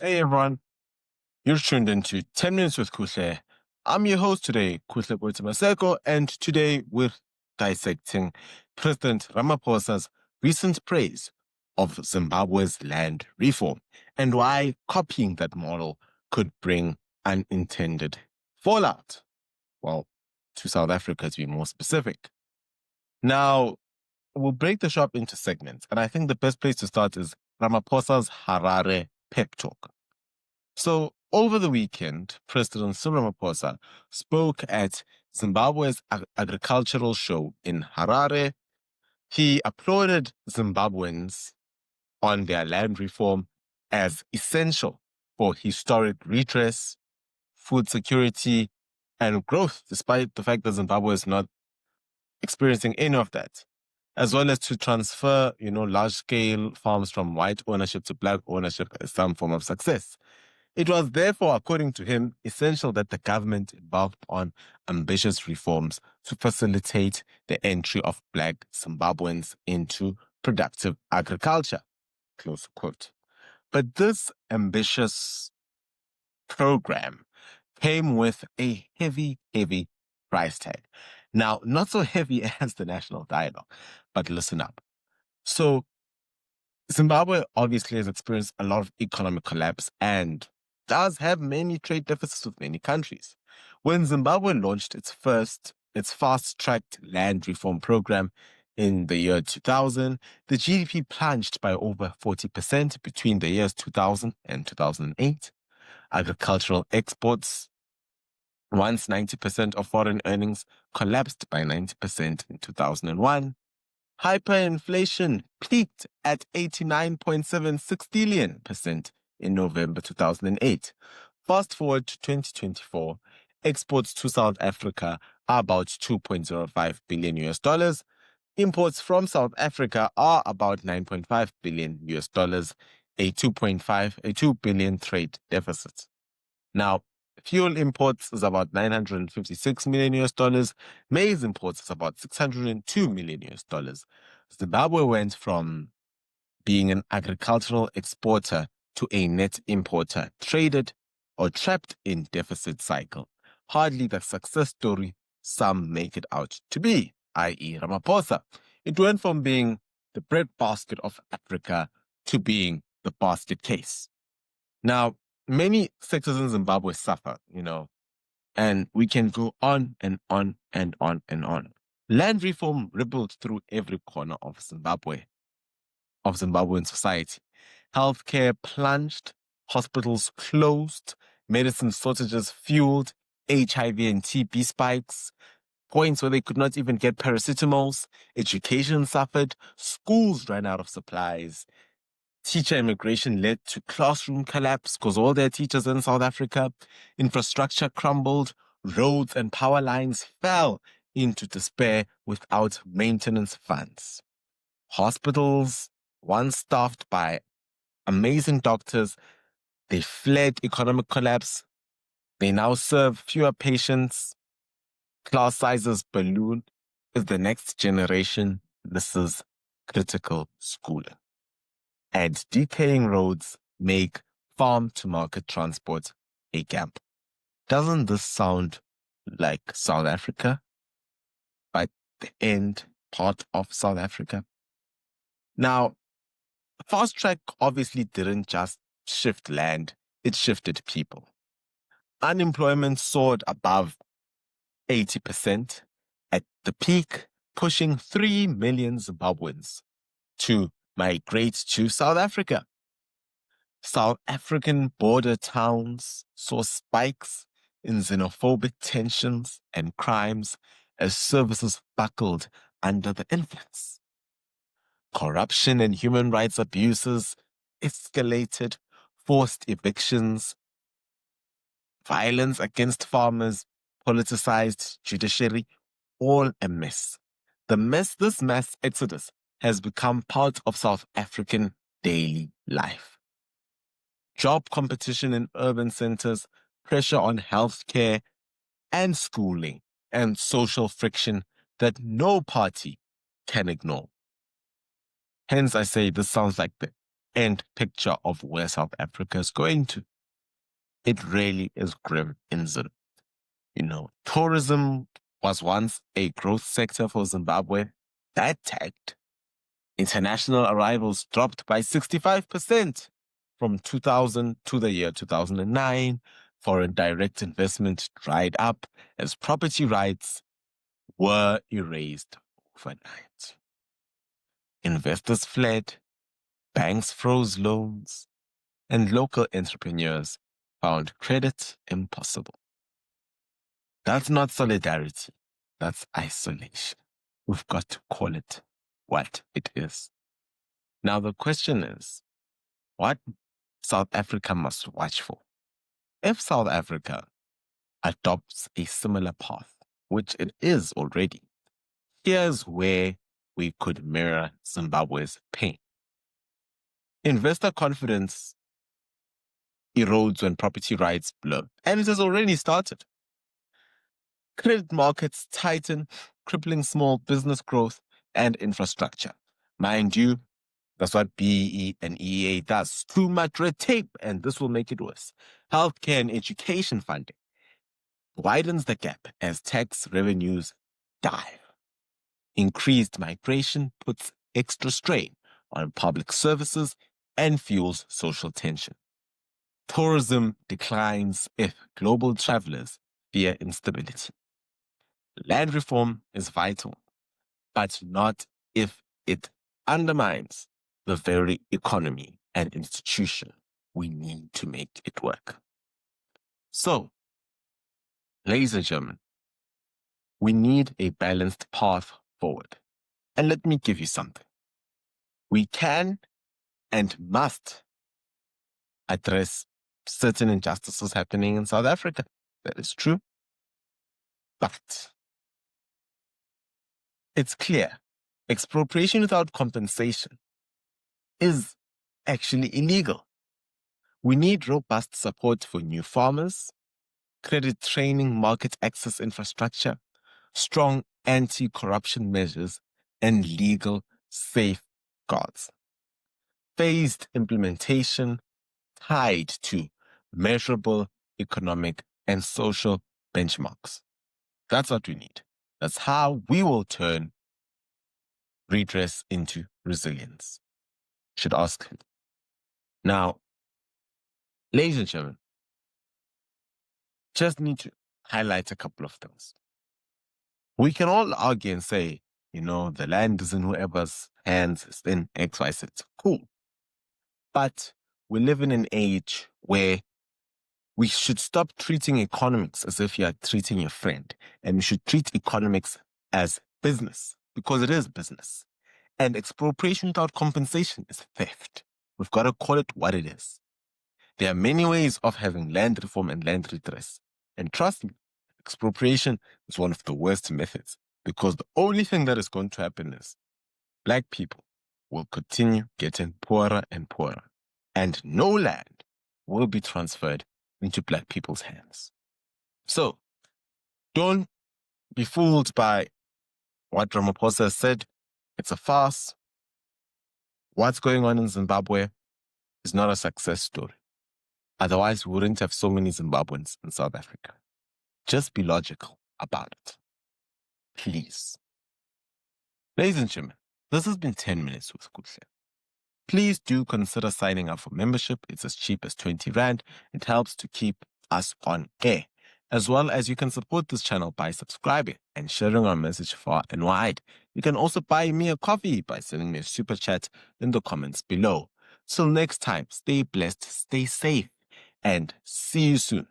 Hey everyone, you're tuned into 10 Minutes with Kuhle. I'm your host today, Kuhle Maseko, and today we're dissecting President Ramaphosa's recent praise of Zimbabwe's land reform and why copying that model could bring unintended fallout. Well, to South Africa to be more specific. Now, we'll break the shop into segments, and I think the best place to start is Ramaphosa's Harare pep talk. So, over the weekend, President Cyril Ramaphosa spoke at Zimbabwe's agricultural show in Harare. He applauded Zimbabweans on their land reform as essential for historic redress, food security, and growth, despite the fact that Zimbabwe is not experiencing any of that, as well as to transfer, large-scale farms from white ownership to black ownership as some form of success. It was therefore, according to him, essential that the government embarked on ambitious reforms to facilitate the entry of black Zimbabweans into productive agriculture. Close quote. But this ambitious program came with a heavy, heavy price tag. Now, not so heavy as the national dialogue, but listen up. So, Zimbabwe obviously has experienced a lot of economic collapse and does have many trade deficits with many countries. When Zimbabwe launched its fast-tracked land reform program in the year 2000, the GDP plunged by over 40% between the years 2000 and 2008. Agricultural exports, once 90% of foreign earnings, collapsed by 90% in 2001. Hyperinflation peaked at 89.76% in November 2008. Fast forward to 2024, exports to South Africa are about $2.05 billion US dollars. Imports from South Africa are about $9.5 billion US dollars, a 2 billion trade deficit. Now, fuel imports is about 956 million US dollars. Maize imports is about 602 million US dollars. Zimbabwe went from being an agricultural exporter to a net importer, traded or trapped in deficit cycle. Hardly the success story some make it out to be, i.e. Ramaphosa. It went from being the breadbasket of Africa to being the basket case. Now, many sectors in Zimbabwe suffer, and we can go on and on and on and on. Land reform rippled through every corner of Zimbabwean society. Healthcare plunged, hospitals closed, medicine shortages fueled, HIV and TB spikes, points where they could not even get paracetamols, education suffered, schools ran out of supplies. Teacher immigration led to classroom collapse because all their teachers in South Africa. Infrastructure crumbled. Roads and power lines fell into despair without maintenance funds. Hospitals, once staffed by amazing doctors, they fled economic collapse. They now serve fewer patients. Class sizes balloon. Is the next generation. This is critical schooling. And decaying roads make farm-to-market transport a gap. Doesn't this sound like South Africa? But the end part of South Africa? Now, Fast Track obviously didn't just shift land, it shifted people. Unemployment soared above 80% at the peak, pushing 3 million Zimbabweans to migrate to South Africa. South African border towns saw spikes in xenophobic tensions and crimes as services buckled under the influx. Corruption and human rights abuses escalated, forced evictions, violence against farmers, politicized judiciary, all a mess. This mass exodus has become part of South African daily life. Job competition in urban centers, pressure on healthcare and schooling, and social friction that no party can ignore. Hence, I say this sounds like the end picture of where South Africa is going to. It really is grim in Zimbabwe. Tourism was once a growth sector for Zimbabwe. That tanked. International arrivals dropped by 65% from 2000 to the year 2009. Foreign direct investment dried up as property rights were erased overnight. Investors fled, banks froze loans, and local entrepreneurs found credit impossible. That's not solidarity. That's isolation. We've got to call it what it is. Now, the question is, what South Africa must watch for? If South Africa adopts a similar path, which it is already, here's where we could mirror Zimbabwe's pain. Investor confidence erodes when property rights blur, and it has already started. Credit markets tighten, crippling small business growth and infrastructure. Mind you, that's what BEE and EEA does. Too much red tape, and this will make it worse. Healthcare and education funding widens the gap as tax revenues dive. Increased migration puts extra strain on public services and fuels social tension. Tourism declines if global travelers fear instability. Land reform is vital, but not if it undermines the very economy and institution we need to make it work. So, ladies and gentlemen, we need a balanced path forward. And let me give you something. We can and must address certain injustices happening in South Africa. That is true. But it's clear expropriation without compensation is actually illegal. We need robust support for new farmers, credit training, market access infrastructure, strong anti-corruption measures, and legal safeguards. Phased implementation tied to measurable economic and social benchmarks. That's what we need. That's how we will turn redress into resilience. Should ask him. Now, ladies and gentlemen, just need to highlight a couple of things. We can all argue and say, the land is in whoever's hands, it's in X, Y, Z. Cool. But we live in an age where we should stop treating economics as if you are treating your friend. And we should treat economics as business, because it is business. And expropriation without compensation is theft. We've got to call it what it is. There are many ways of having land reform and land redress. And trust me, expropriation is one of the worst methods, because the only thing that is going to happen is Black people will continue getting poorer and poorer, and no land will be transferred into Black people's hands. So, don't be fooled by what Ramaphosa said. It's a farce. What's going on in Zimbabwe is not a success story. Otherwise, we wouldn't have so many Zimbabweans in South Africa. Just be logical about it. Please. Ladies and gentlemen, this has been 10 minutes with Kuhle. Please do consider signing up for membership. It's as cheap as 20 Rand. It helps to keep us on air. As well as you can support this channel by subscribing and sharing our message far and wide. You can also buy me a coffee by sending me a super chat in the comments below. Till next time, stay blessed, stay safe, and see you soon.